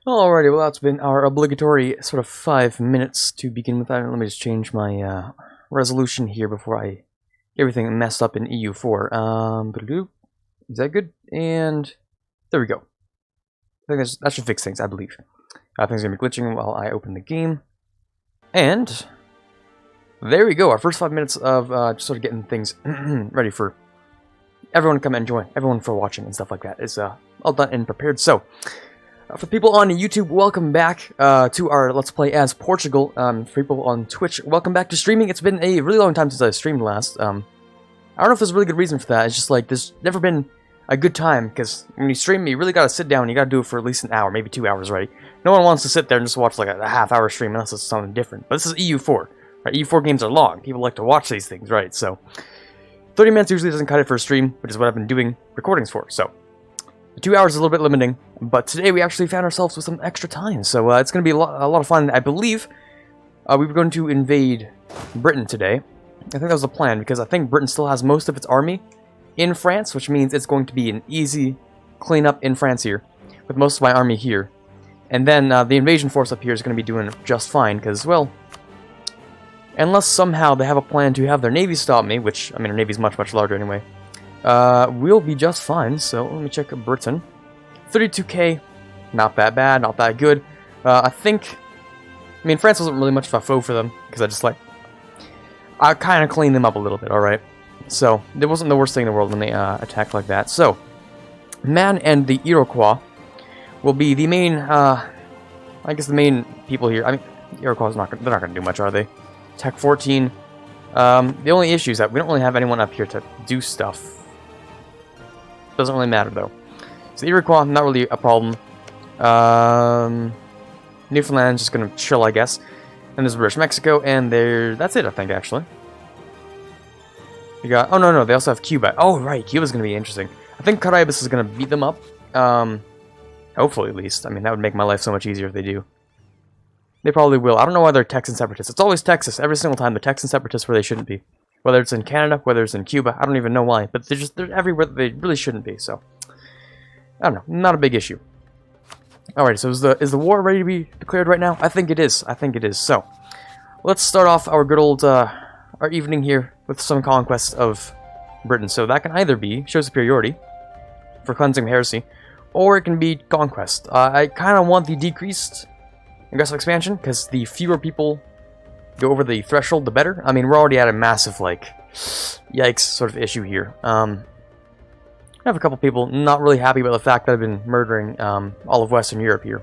Alrighty, well that's been our obligatory sort of 5 minutes to begin with. Let me just change my resolution here before I get everything messed up in EU4. Is that good? And there we go. I think that should fix things, I believe. Things are going to be glitching while I open the game. And there we go, our first 5 minutes of just sort of getting things ready for everyone to come and join, everyone for watching and stuff like that is all done and prepared. So, for people on YouTube, welcome back to our Let's Play as Portugal. For people on Twitch, welcome back to streaming. It's been a really long time since I streamed last. I don't know if there's a really good reason for that. It's just like, there's never been a good time, because when you stream, you really gotta sit down, you gotta do it for at least an hour, maybe 2 hours, right? No one wants to sit there and just watch like a half-hour stream unless it's something different. But this is EU4, right? EU4 games are long. People like to watch these things, right? So, 30 minutes usually doesn't cut it for a stream, which is what I've been doing recordings for, so. 2 hours is a little bit limiting, but today we actually found ourselves with some extra time, so it's going to be a lot of fun. I believe we were going to invade Britain today. I think that was the plan, because I think Britain still has most of its army in France, which means it's going to be an easy cleanup in France here, with most of my army here. And then the invasion force up here is going to be doing just fine, because, well, unless somehow they have a plan to have their navy stop me, which, I mean, our navy's much, much larger anyway, we'll be just fine. So let me check Britain. 32k, not that bad, not that good. I mean, France wasn't really much of a foe for them, because I kind of cleaned them up a little bit, alright? So, it wasn't the worst thing in the world when they attacked like that. So, Man and the Iroquois will be the main, I guess the main people here. I mean, the Iroquois, they're not going to do much, are they? Tech 14. The only issue is that we don't really have anyone up here to do stuff. Doesn't really matter, though. So, Iroquois, not really a problem. Newfoundland's just gonna chill, I guess. And there's British Mexico, and that's it, I think, actually. You got... Oh, no, they also have Cuba. Oh, right, Cuba's gonna be interesting. I think Caribes is gonna beat them up. Hopefully, at least. I mean, that would make my life so much easier if they do. They probably will. I don't know why they're Texan separatists. It's always Texas. Every single time, the Texan separatists where they shouldn't be. Whether it's in Canada, whether it's in Cuba, I don't even know why. But they're everywhere that they really shouldn't be, so... I don't know. Not a big issue. Alright, so is the war ready to be declared right now? I think it is. I think it is. So, let's start off our good old, our evening here with some conquest of Britain. So that can either be show superiority for cleansing of heresy, or it can be conquest. I kind of want the decreased aggressive expansion, because the fewer people go over the threshold, the better. I mean, we're already at a massive, like, yikes sort of issue here. I have a couple people not really happy about the fact that I've been murdering all of Western Europe here.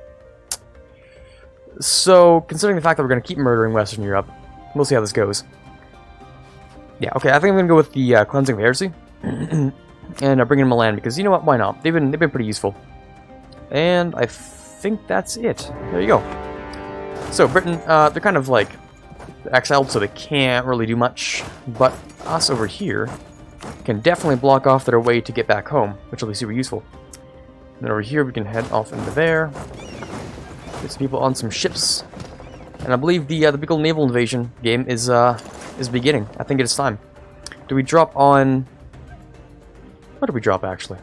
So, considering the fact that we're going to keep murdering Western Europe, we'll see how this goes. Yeah, okay, I think I'm going to go with the cleansing of heresy. And bring in Milan, because you know what, why not? They've been pretty useful. And I think that's it. There you go. So, Britain, they're kind of like exiled, so they can't really do much. But us over here can definitely block off their way to get back home, which will be super useful. And then over here, we can head off into there. Get some people on some ships. And I believe the big old naval invasion game is beginning. I think it is time. Do we drop on... What do we drop, actually?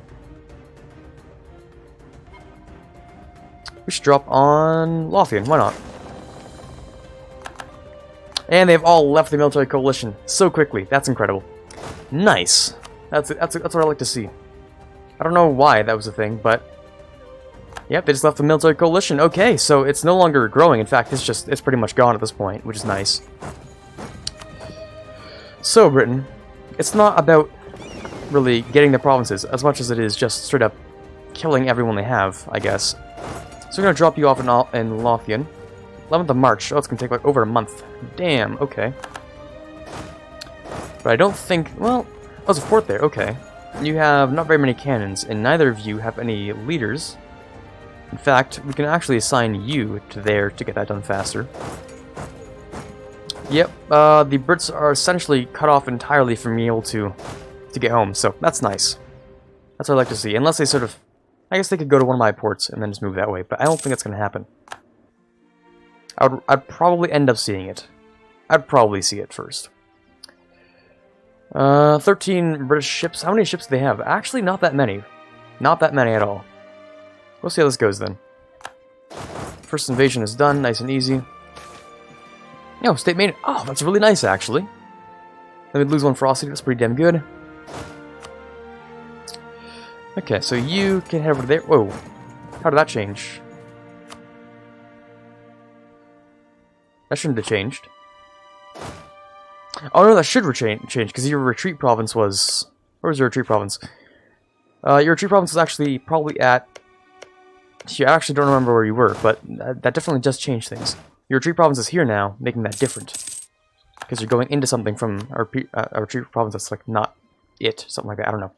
We should drop on Lothian. Why not? And they've all left the military coalition so quickly. That's incredible. Nice. That's what I like to see. I don't know why that was a thing, but... Yep, they just left the military coalition. Okay, so it's no longer growing. In fact, it's pretty much gone at this point, which is nice. So, Britain, it's not about really getting the provinces as much as it is just straight up killing everyone they have, I guess. So we're going to drop you off in Lothian. 11th of March. Oh, it's going to take like over a month. Damn, okay. But I don't think... Well, oh, there's a fort there, okay. You have not very many cannons, and neither of you have any leaders. In fact, we can actually assign you to there to get that done faster. Yep, the Brits are essentially cut off entirely from being able to get home, so that's nice. That's what I like to see, unless they sort of... I guess they could go to one of my ports and then just move that way, but I don't think that's going to happen. I'd probably end up seeing it. I'd probably see it first. 13 British ships. How many ships do they have? Actually, not that many. Not that many at all. We'll see how this goes then. First invasion is done, nice and easy. No, state main. Oh, that's really nice, actually. Let me lose one ferocity, that's pretty damn good. Okay, so you can head over there. Whoa, how did that change? That shouldn't have changed. Oh no, that should change, because your retreat province was... Where was your retreat province? Your retreat province was actually probably at... I actually don't remember where you were, but that definitely does change things. Your retreat province is here now, making that different. Because you're going into something from a retreat province that's like not it, something like that, I don't know.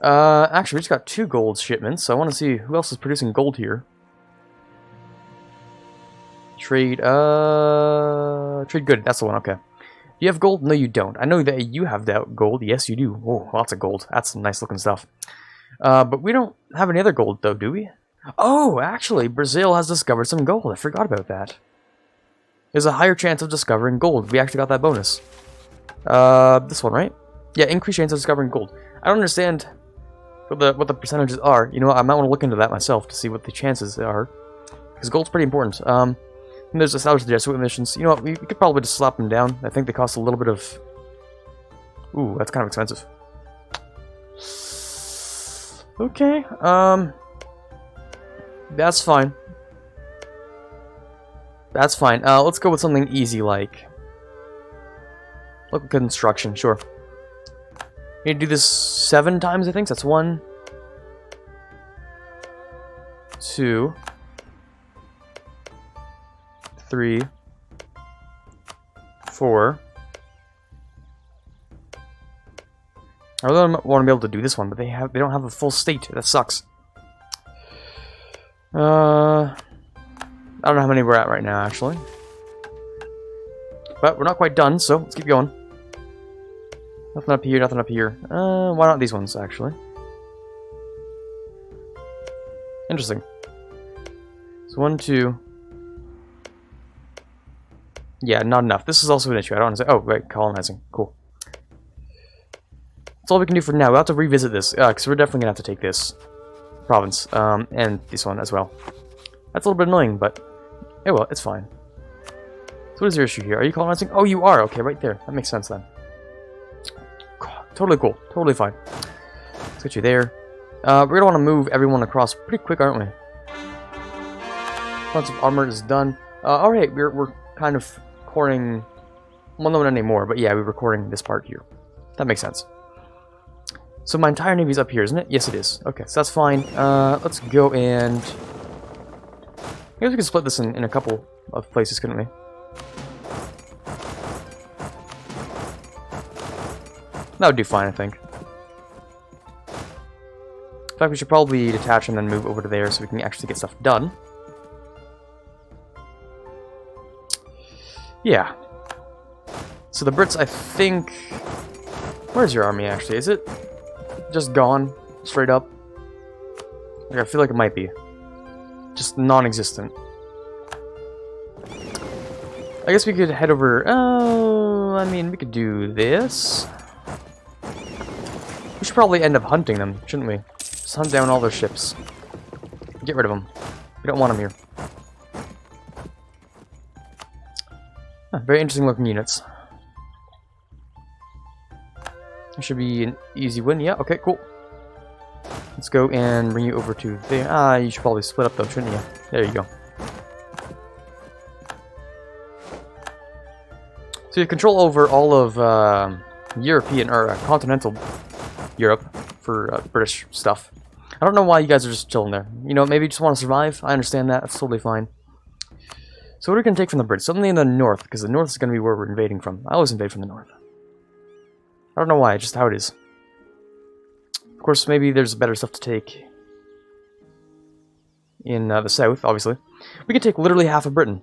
Actually, we just got 2 gold shipments, so I want to see who else is producing gold here. Trade good, that's the one, okay. Do you have gold? No, you don't. I know that you have that gold. Yes, you do. Oh, lots of gold. That's some nice looking stuff. But we don't have any other gold, though, do we? Oh, actually, Brazil has discovered some gold. I forgot about that. There's a higher chance of discovering gold. We actually got that bonus. This one, right? Yeah, increased chance of discovering gold. I don't understand what the percentages are. You know what? I might want to look into that myself to see what the chances are. Because gold's pretty important. And there's established the Jesuit missions. You know what? We could probably just slap them down. I think they cost a little bit of... Ooh, that's kind of expensive. Okay, that's fine. That's fine. Let's go with something easy like... Local construction, sure. You need to do this 7 times, I think. So that's 1, 2, 3, 4. I really want to be able to do this one, but they don't have a full state. That sucks. I don't know how many we're at right now, actually. But we're not quite done, so let's keep going. Nothing up here, nothing up here. Why not these ones, actually? Interesting. So 1, 2. Yeah, not enough. This is also an issue. I don't want to say. Oh, right, colonizing. Cool. That's all we can do for now. We'll have to revisit this, because we're definitely going to have to take this province, and this one as well. That's a little bit annoying, but... Oh well, it's fine. So what is your issue here? Are you colonizing? Oh, you are! Okay, right there. That makes sense then. Totally cool. Totally fine. Let's get you there. We're going to want to move everyone across pretty quick, aren't we? Lots of armor is done. Alright, we're kind of recording... Well, not anymore, but yeah, we're recording this part here. That makes sense. So my entire navy's up here, isn't it? Yes, it is. Okay, so that's fine. Let's go and... I guess we could split this in a couple of places, couldn't we? That would do fine, I think. In fact, we should probably detach and then move over to there so we can actually get stuff done. Yeah. So the Brits, I think... Where's your army, actually? Is it just gone? Straight up? Like, I feel like it might be. Just non-existent. I guess we could head over... Oh, I mean, we could do this. We should probably end up hunting them, shouldn't we? Just hunt down all their ships. Get rid of them. We don't want them here. Very interesting looking units. It should be an easy win. Yeah, okay, cool. Let's go and bring you over to there. Ah, you should probably split up though, shouldn't you? There you go. So you have control over all of European, or continental Europe for British stuff. I don't know why you guys are just chilling there. You know, maybe you just want to survive. I understand that. That's totally fine. So what are we going to take from the Brits? Something in the north, because the north is going to be where we're invading from. I always invade from the north. I don't know why, just how it is. Of course, maybe there's better stuff to take in the south, obviously. We can take literally half of Britain.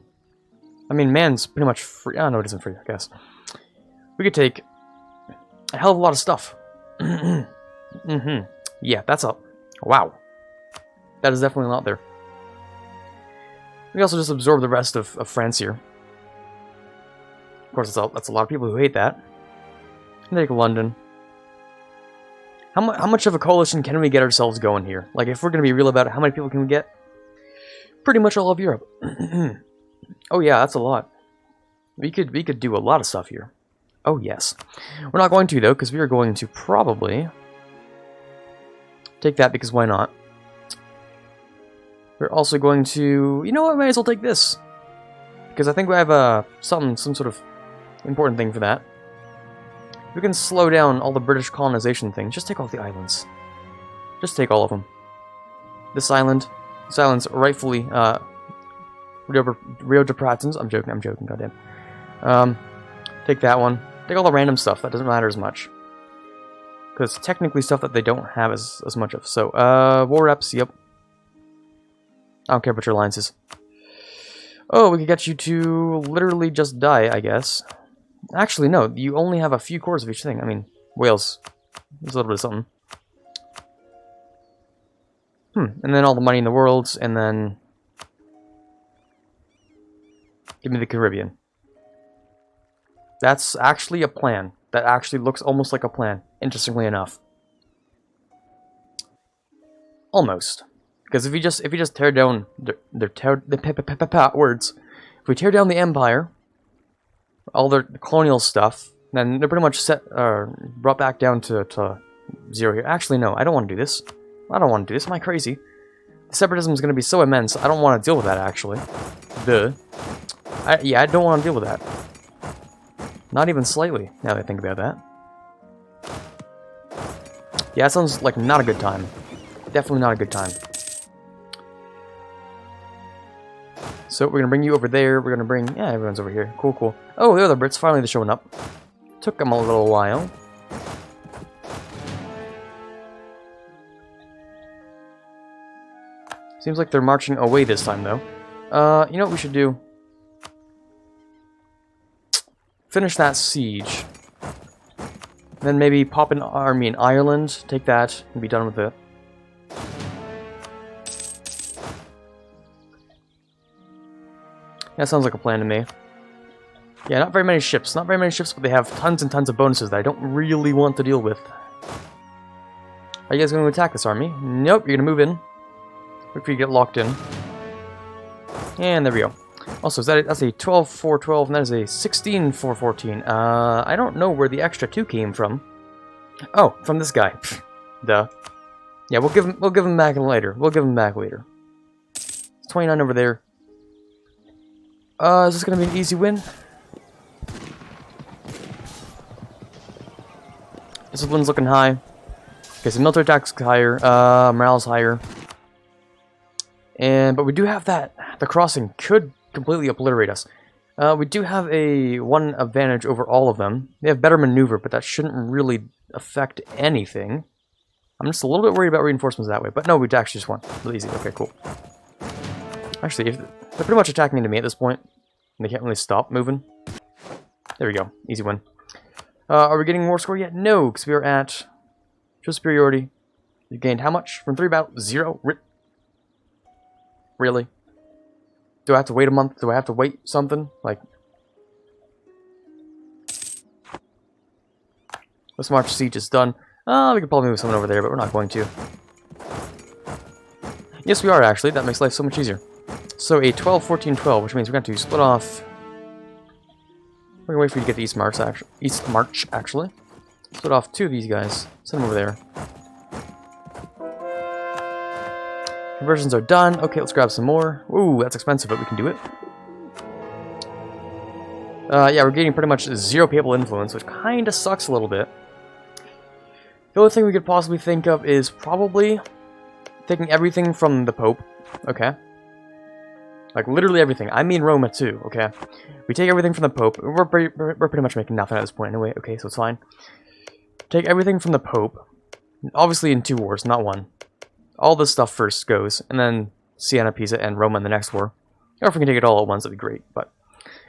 I mean, man's pretty much free. Oh, no, it isn't free, I guess. We could take a hell of a lot of stuff. Yeah, that's up. Wow. That is definitely a lot there. We also just absorb the rest of France here. Of course, that's a lot of people who hate that. Take London. How much of a coalition can we get ourselves going here? Like, if we're going to be real about it, how many people can we get? pretty much all of Europe. Oh yeah, that's a lot. We could do a lot of stuff here. Oh yes. We're not going to though, because we are going to probably take that, because why not? We're also going to, you know what, might as well take this. Because I think we have some sort of important thing for that. We can slow down all the British colonization things. Just take all the islands. Just take all of them. This island's rightfully Rio de Pratons. I'm joking, goddamn. Take that one. Take all the random stuff, that doesn't matter as much. Because technically stuff that they don't have as much of. So, war reps, yep. I don't care what your alliance is. Oh, we could get you to literally just die, I guess. Actually, no, you only have a few cores of each thing. I mean, Wales. There's a little bit of something. And then all the money in the world, and then... give me the Caribbean. That's actually a plan. That actually looks almost like a plan, interestingly enough. Almost. Because if you just tear down words, if we tear down the empire, all the colonial stuff, then they're pretty much brought back down to 0 here. Actually, no, I don't want to do this. I don't want to do this. Am I crazy? The separatism is going to be so immense. I don't want to deal with that. Actually, yeah, I don't want to deal with that. Not even slightly. Now that I think about that. Yeah, that sounds like not a good time. Definitely not a good time. So we're gonna bring you over there. We're gonna bring... yeah, everyone's over here. Cool, cool. Oh, the other Brits finally showing up. Took them a little while. Seems like they're marching away this time, though. You know what we should do? Finish that siege. Then maybe pop an army in Ireland. Take that and be done with it. That sounds like a plan to me. Yeah, not very many ships. Not very many ships, but they have tons and tons of bonuses that I don't really want to deal with. Are you guys going to attack this army? Nope, you're going to move in. Wait for you to get locked in. And there we go. Also, that's a 12-4-12, and that is a 16-4-14. I don't know where the extra 2 came from. Oh, from this guy. Duh. Yeah, we'll give him back later. We'll give him back later. It's 29 over there. Is this gonna be an easy win? Discipline's looking high. Okay, so military attack's higher, morale's higher. But we do have that. The crossing could completely obliterate us. We do have one advantage over all of them. They have better maneuver, but that shouldn't really affect anything. I'm just a little bit worried about reinforcements that way, but no, we actually just won. Really easy. Okay, cool. Actually, they're pretty much attacking into me at this point. And they can't really stop moving. There we go. Easy win. Are we getting war score yet? No, because we are at show superiority. You gained how much? From 3 battles? 0? Really? Do I have to wait a month? Do I have to wait something? Like... this March siege is done. We could probably move someone over there, but we're not going to. Yes, we are, actually. That makes life so much easier. So a 12-14-12, which means we're going to split off... we're going to wait for you to get the East March, actually. Split off 2 of these guys. Send them over there. Conversions are done. Okay, let's grab some more. Ooh, that's expensive, but we can do it. Yeah, we're getting pretty much 0 papal influence, which kind of sucks a little bit. The only thing we could possibly think of is probably taking everything from the Pope. Okay. Like, literally everything. I mean Roma, too, okay? We take everything from the Pope. We're pretty much making nothing at this point anyway. Okay, so it's fine. Take everything from the Pope. Obviously in 2 wars, not 1. All this stuff first goes, and then Siena, Pisa, and Roma in the next war. Or if we can take it all at once, that'd be great. But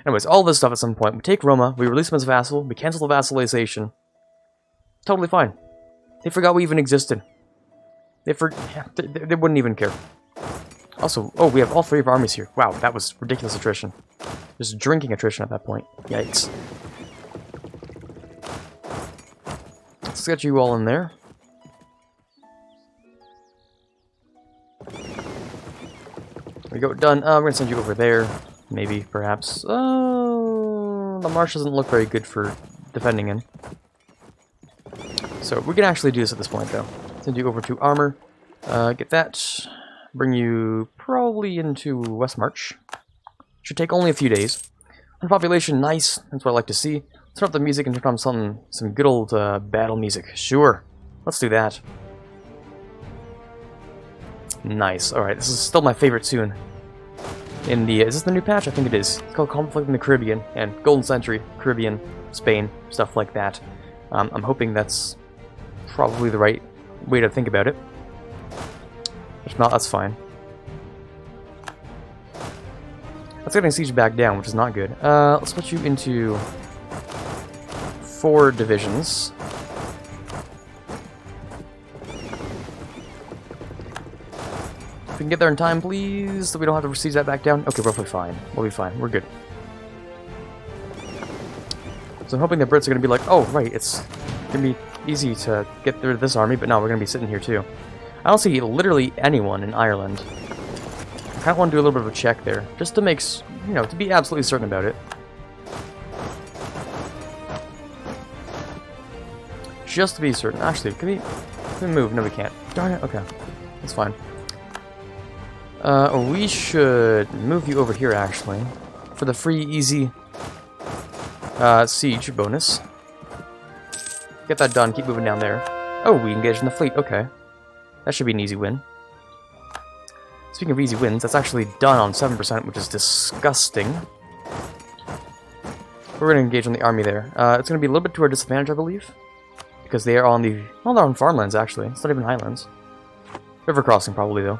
anyways, all this stuff at some point. We take Roma, we release them as a vassal, we cancel the vassalization. Totally fine. They forgot we even existed. They wouldn't even care. Also, oh, we have all 3 of our armies here. Wow, that was ridiculous attrition. Just drinking attrition at that point. Yikes. Let's get you all in there. we go, done. We're gonna send you over there, maybe, perhaps. The marsh doesn't look very good for defending in. So we can actually do this at this point, though. Send you over to armor, get that, bring you probably into West March. Should take only a few days. Population, nice. That's what I like to see. Let's turn up the music and turn on some good old battle music. Sure, let's do that. Nice. All right, this is still my favorite tune. In the is this the new patch? I think it is. It's called Conflict in the Caribbean and Golden Century, Caribbean, Spain, stuff like that. I'm hoping that's probably the right way to think about it. If not, that's fine. That's getting siege back down, which is not good. Let's put you into 4 divisions. If we can get there in time, please, so we don't have to siege that back down. Okay, roughly fine. We'll be fine. We're good. So I'm hoping the Brits are going to be like, oh, right, it's going to be easy to get through this army, but no, we're going to be sitting here too. I don't see literally anyone in Ireland. I kind of want to do a little bit of a check there, just to make, you know, to be absolutely certain about it. Just to be certain. Actually, can we move? No, we can't. Darn it. Okay, that's fine. We should move you over here, actually, for the free, easy siege bonus. Get that done. Keep moving down there. Oh, we engaged in the fleet. Okay, that should be an easy win. Speaking of easy wins, that's actually done on 7%, which is disgusting. We're going to engage on the army there. It's going to be a little bit to our disadvantage, I believe. Because they are on the... well, they're on farmlands, actually. It's not even highlands. River crossing, probably, though.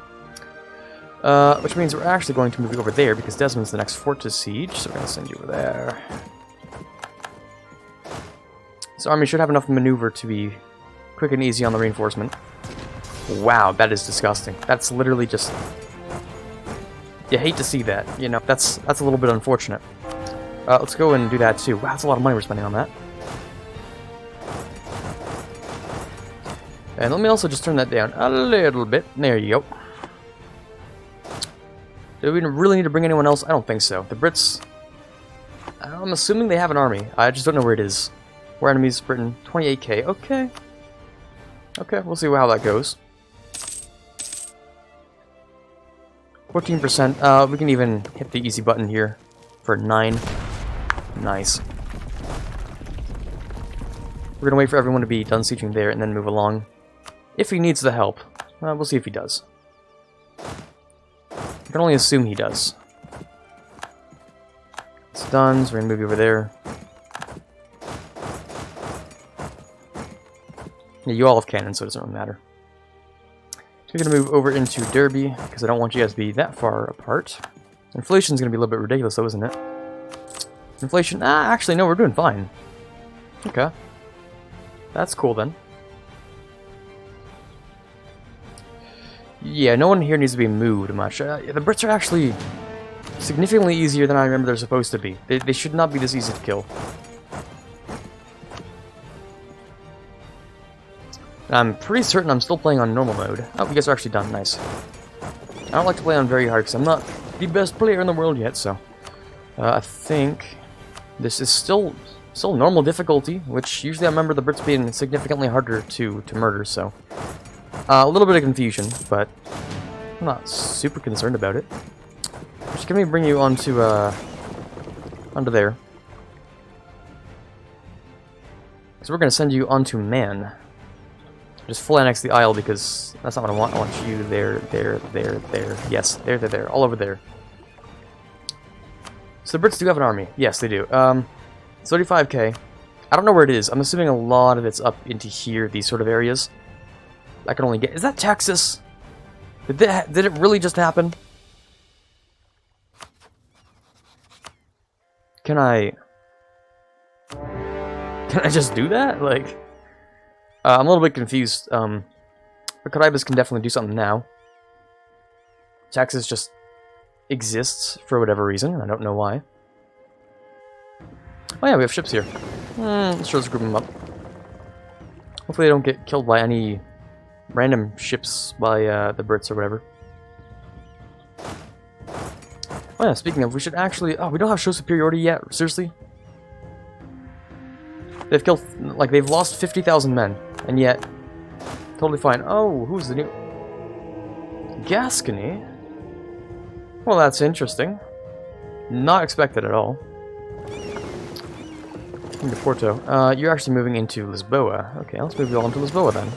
Which means we're actually going to move you over there, because Desmond's the next fort to siege, so we're going to send you over there. This army should have enough maneuver to be quick and easy on the reinforcement. Wow, that is disgusting. That's literally just... you hate to see that, you know. That's a little bit unfortunate. Let's go and do that too. Wow, that's a lot of money we're spending on that. And let me also just turn that down a little bit. There you go. Do we really need to bring anyone else? I don't think so. The Brits... I'm assuming they have an army. I just don't know where it is. Where enemies, Britain. 28k. Okay. Okay, we'll see how that goes. 14%. We can even hit the easy button here for 9. Nice. We're gonna wait for everyone to be done sieging there and then move along. If he needs the help. We'll see if he does. I can only assume he does. It's done, so we're gonna move you over there. Yeah, you all have cannons, so it doesn't really matter. So we're going to move over into Derby, because I don't want you guys to be that far apart. Inflation's going to be a little bit ridiculous, though, isn't it? Inflation... actually, no, we're doing fine. Okay. That's cool, then. Yeah, no one here needs to be moved much. The Brits are actually significantly easier than I remember they're supposed to be. They should not be this easy to kill. I'm pretty certain I'm still playing on normal mode. Oh, you guys are actually done. Nice. I don't like to play on very hard because I'm not the best player in the world yet, so... I think this is still normal difficulty, which usually I remember the Brits being significantly harder to murder, so... a little bit of confusion, but I'm not super concerned about it. Just let me bring you onto there. So we're going to send you onto Man. Just full annex the Isle because that's not what I want. I want you there. Yes, there. All over there. So the Brits do have an army. Yes, they do. 35k. I don't know where it is. I'm assuming a lot of it's up into here, these sort of areas. I can only get... is that Texas? Did it really just happen? Can I just do that? Like... I'm a little bit confused. But Quarbit can definitely do something now. Texas just exists for whatever reason. I don't know why. Oh yeah, we have ships here. Let's just group them up. Hopefully they don't get killed by any random ships by the Brits or whatever. Oh yeah, speaking of, we should actually... Oh, we don't have show superiority yet? Seriously? They've killed... Like, they've lost 50,000 men. And yet... Totally fine. Oh, who's the new... Gascony? Well, that's interesting. Not expected at all. Into Porto. You're actually moving into Lisboa. Okay, let's move you on to Lisboa then.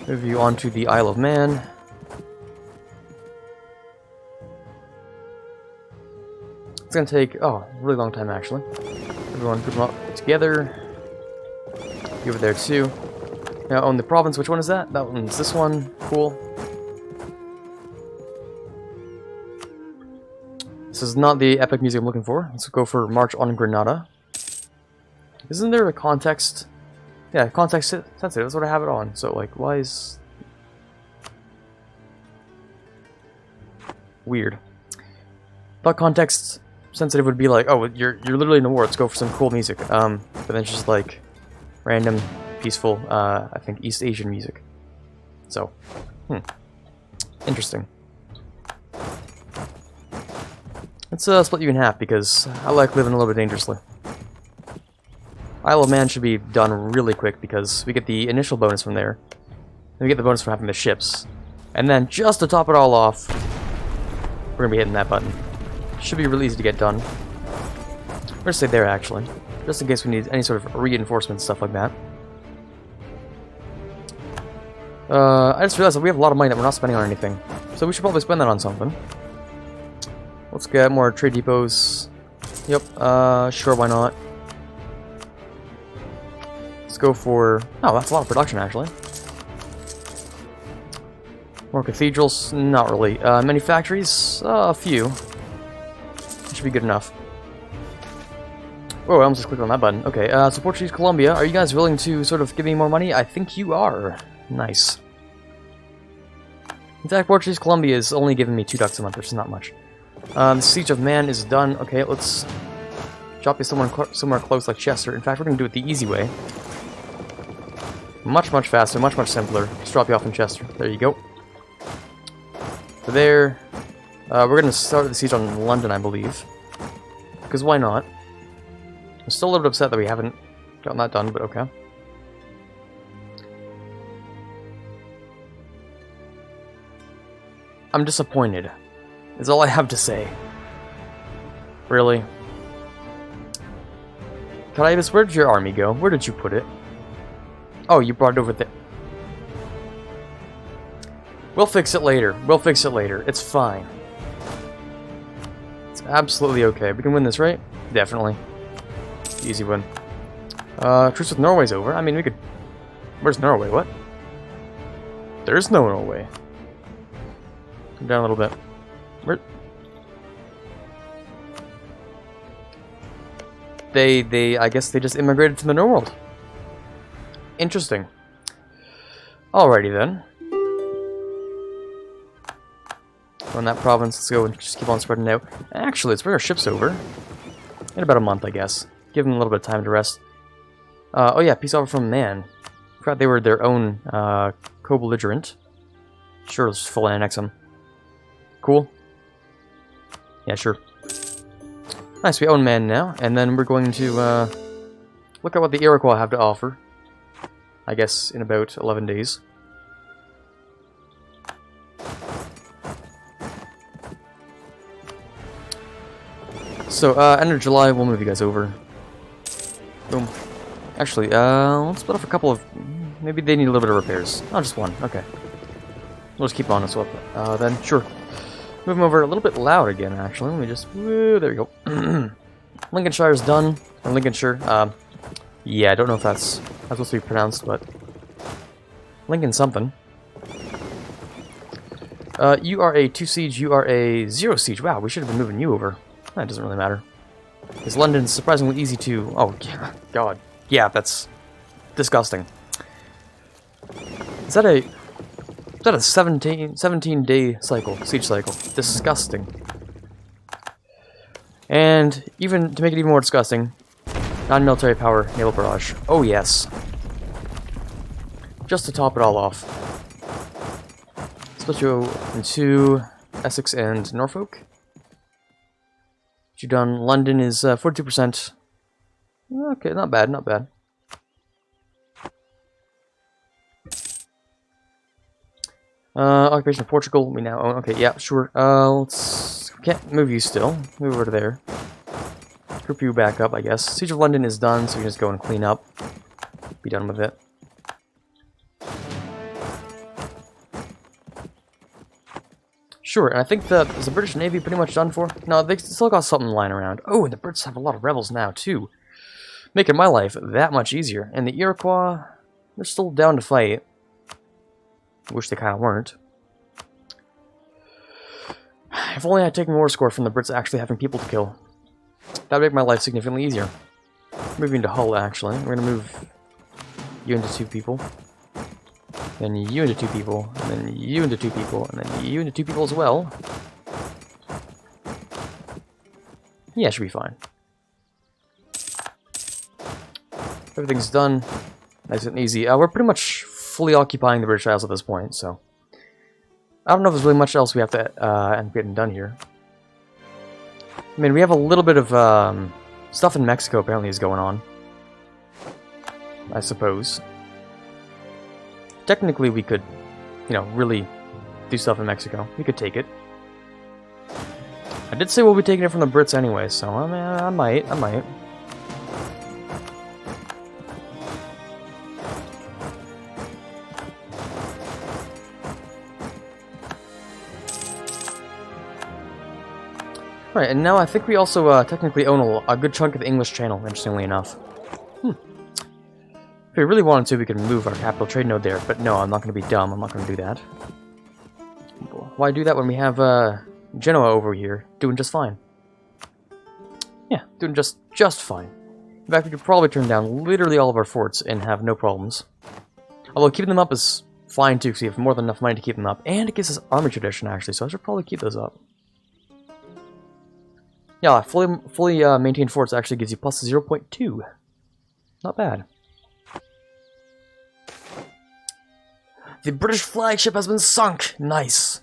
Move you on to the Isle of Man. It's gonna take, oh, a really long time actually. Everyone put them up together. You over there too. Now own the province. Which one is that? That one's this one. Cool. This is not the epic music I'm looking for. Let's go for March on Granada. Isn't there a context? Yeah, context sensitive. That's what I have it on. So, like, why is... Weird. Thought context sensitive would be like, oh, you're literally in a war. Let's go for some cool music. But then it's just like random, peaceful, I think East Asian music. So, interesting. Let's split you in half because I like living a little bit dangerously. Isle of Man should be done really quick because we get the initial bonus from there. And we get the bonus from having the ships. And then just to top it all off, we're gonna be hitting that button. Should be really easy to get done. We're gonna stay there actually, just in case we need any sort of reinforcement stuff like that. I just realized that we have a lot of money that we're not spending on anything, so we should probably spend that on something. Let's get more trade depots. Yep. Sure, why not? Let's go for... Oh, that's a lot of production actually. More cathedrals? Not really. Many factories? A few. Should be good enough. Oh, I almost just clicked on that button. Okay, so Portuguese Colombia, are you guys willing to sort of give me more money? I think you are. Nice. In fact, Portuguese Colombia is only giving me 2 ducats a month, which is not much. The Siege of Man is done. Okay, let's drop you somewhere close like Chester. In fact, we're going to do it the easy way. Much faster, much simpler. Just drop you off in Chester. There you go. So there. We're going to start the siege on London, I believe. Because why not? I'm still a little bit upset that we haven't gotten that done, but okay. I'm disappointed. Is all I have to say. Really? Caraibes, where did your army go? Where did you put it? Oh, you brought it over there. We'll fix it later. We'll fix it later. It's fine. It's absolutely okay. We can win this, right? Definitely. Easy win. Truce with Norway's over. I mean, we could... Where's Norway? What? There's no Norway. Come down a little bit. Where... I guess they just immigrated to the New World. Interesting. Alrighty then. On that province, let's go and just keep on spreading out. Actually, let's bring our ships over. In about a month, I guess. Give them a little bit of time to rest. Oh yeah, peace offer from Man. Forgot they were their own co-belligerent. Sure, let's full annex them. Cool. Yeah, sure. Nice, we own Man now, and then we're going to look at what the Iroquois have to offer. I guess in about 11 days. So, end of July, we'll move you guys over. Boom. Actually, let's split off a couple of... Maybe they need a little bit of repairs. Oh, just one. Okay. We'll just keep on as well. Then, sure. Move them over a little bit loud again, actually. Let me just... Woo, there we go. Lincolnshire's done. Or Lincolnshire. Yeah, I don't know if that's supposed to be pronounced, but... Lincoln something. You are a 2 siege, you are a 0 siege. Wow, we should have been moving you over. That doesn't really matter. Because London's surprisingly easy to... Oh, God. Yeah, that's disgusting. Is that a 17-day cycle, siege cycle? Disgusting. And even to make it even more disgusting, non-military power, naval barrage. Oh yes. Just to top it all off. split you into Essex and Norfolk. What you've done, London is 42%. Okay, not bad, not bad. Occupation of Portugal, we now own. Okay, yeah, sure. Can't move you still. Move over to there. Group you back up, I guess. Siege of London is done, so we can just go and clean up. Be done with it. Sure, and I think is the British Navy pretty much done for? No, they still got something lying around. Oh, and the Brits have a lot of rebels now, too. Making my life that much easier. And the Iroquois, they're still down to fight. Wish they kind of weren't. If only I had taken war score from the Brits actually having people to kill. That would make my life significantly easier. Moving to Hull, actually. We're going to move you into 2 people. Then you into 2 people. And then you into 2 people. And then you into 2 people as well. Yeah, should be fine. Everything's done. Nice and easy. We're pretty much fully occupying the British Isles at this point, so... I don't know if there's really much else we have to end up getting done here. I mean, we have a little bit of stuff in Mexico apparently is going on. I suppose. Technically, we could, you know, really do stuff in Mexico. We could take it. I did say we'll be taking it from the Brits anyway, so I mean, I might. Right, and now I think we also technically own a good chunk of the English Channel, interestingly enough. If we really wanted to, we could move our capital trade node there, but no, I'm not going to be dumb, I'm not going to do that. Why do that when we have Genoa over here, doing just fine? Yeah, doing just fine. In fact, we could probably turn down literally all of our forts and have no problems. Although keeping them up is fine too, because we have more than enough money to keep them up, and it gives us army tradition actually, so I should probably keep those up. Yeah, fully maintained forts actually gives you plus 0.2. Not bad. The British flagship has been sunk! Nice!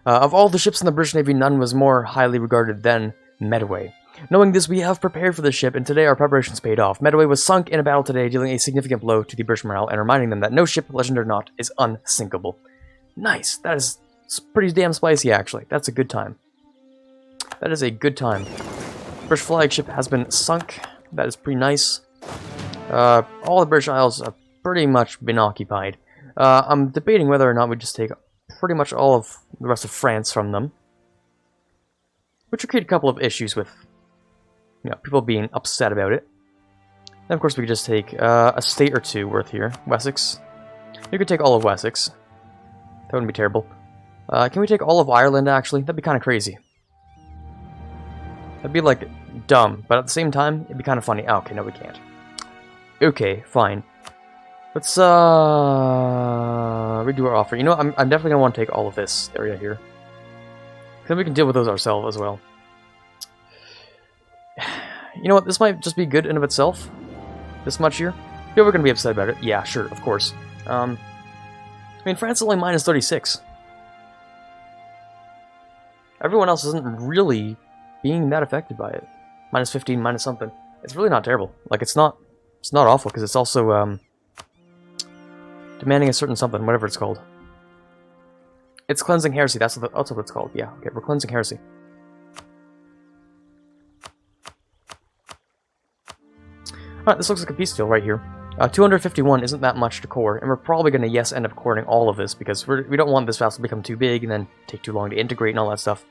Of all the ships in the British Navy, none was more highly regarded than Medway. Knowing this, we have prepared for the ship, and today our preparations paid off. Medway was sunk in a battle today, dealing a significant blow to the British morale, and reminding them that no ship, legend or not, is unsinkable. Nice! That is pretty damn spicy, actually. That's a good time. That is a good time. British flagship has been sunk. That is pretty nice. All the British Isles have pretty much been occupied. I'm debating whether or not we just take pretty much all of the rest of France from them. Which would create a couple of issues with, you know, people being upset about it. And of course we could just take a state or 2 worth here. Wessex. You could take all of Wessex. That wouldn't be terrible. Can we take all of Ireland, actually? That'd be kind of crazy. That'd be, like, dumb, but at the same time, it'd be kind of funny. Oh, okay, no, we can't. Okay, fine. Let's, redo our offer. You know what? I'm definitely gonna want to take all of this area here. Then we can deal with those ourselves as well. You know what? This might just be good in and of itself. This much here. People are gonna be upset about it. Yeah, sure, of course. I mean, France is only minus 36. Everyone else isn't really being that affected by it. Minus 15, minus something. It's really not terrible. Like, it's not awful, because it's also, demanding a certain something, whatever it's called. It's cleansing heresy, that's what it's called. Yeah, okay, we're cleansing heresy. Alright, this looks like a peace deal right here. 251 isn't that much to core, and we're probably going to, end up coring all of this, because we don't want this vassal to become too big and then take too long to integrate and all that stuff.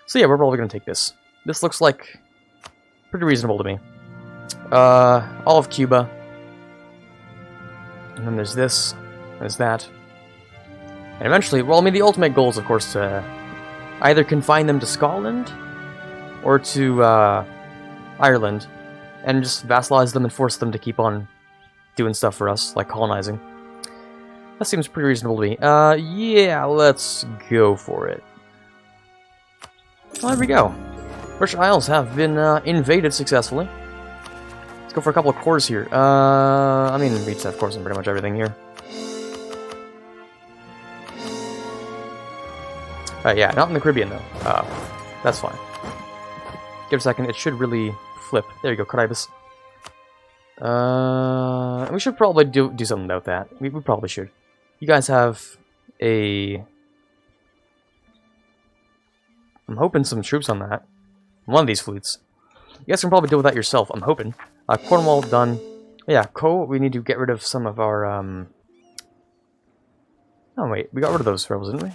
So yeah, we're probably going to take this. This looks like pretty reasonable to me. All of Cuba. And then there's this. There's that. And eventually, well, I mean, the ultimate goal is, of course, to either confine them to Scotland or to Ireland and just vassalize them and force them to keep on doing stuff for us, like colonizing. That seems pretty reasonable to me. Yeah, let's go for it. Well, there we go. British Isles have been invaded successfully. Let's go for a couple of cores here. I mean, we just have cores on pretty much everything here. Yeah, not in the Caribbean, though. That's fine. Give it a second. It should really flip. There you go, Caribus. We should probably do something about that. We probably should. You guys have a... I'm hoping some troops on that. One of these fleets. You guys can probably deal with that yourself, I'm hoping. Cornwall done. Yeah, we need to get rid of some of our, Oh wait, we got rid of those rebels, didn't we?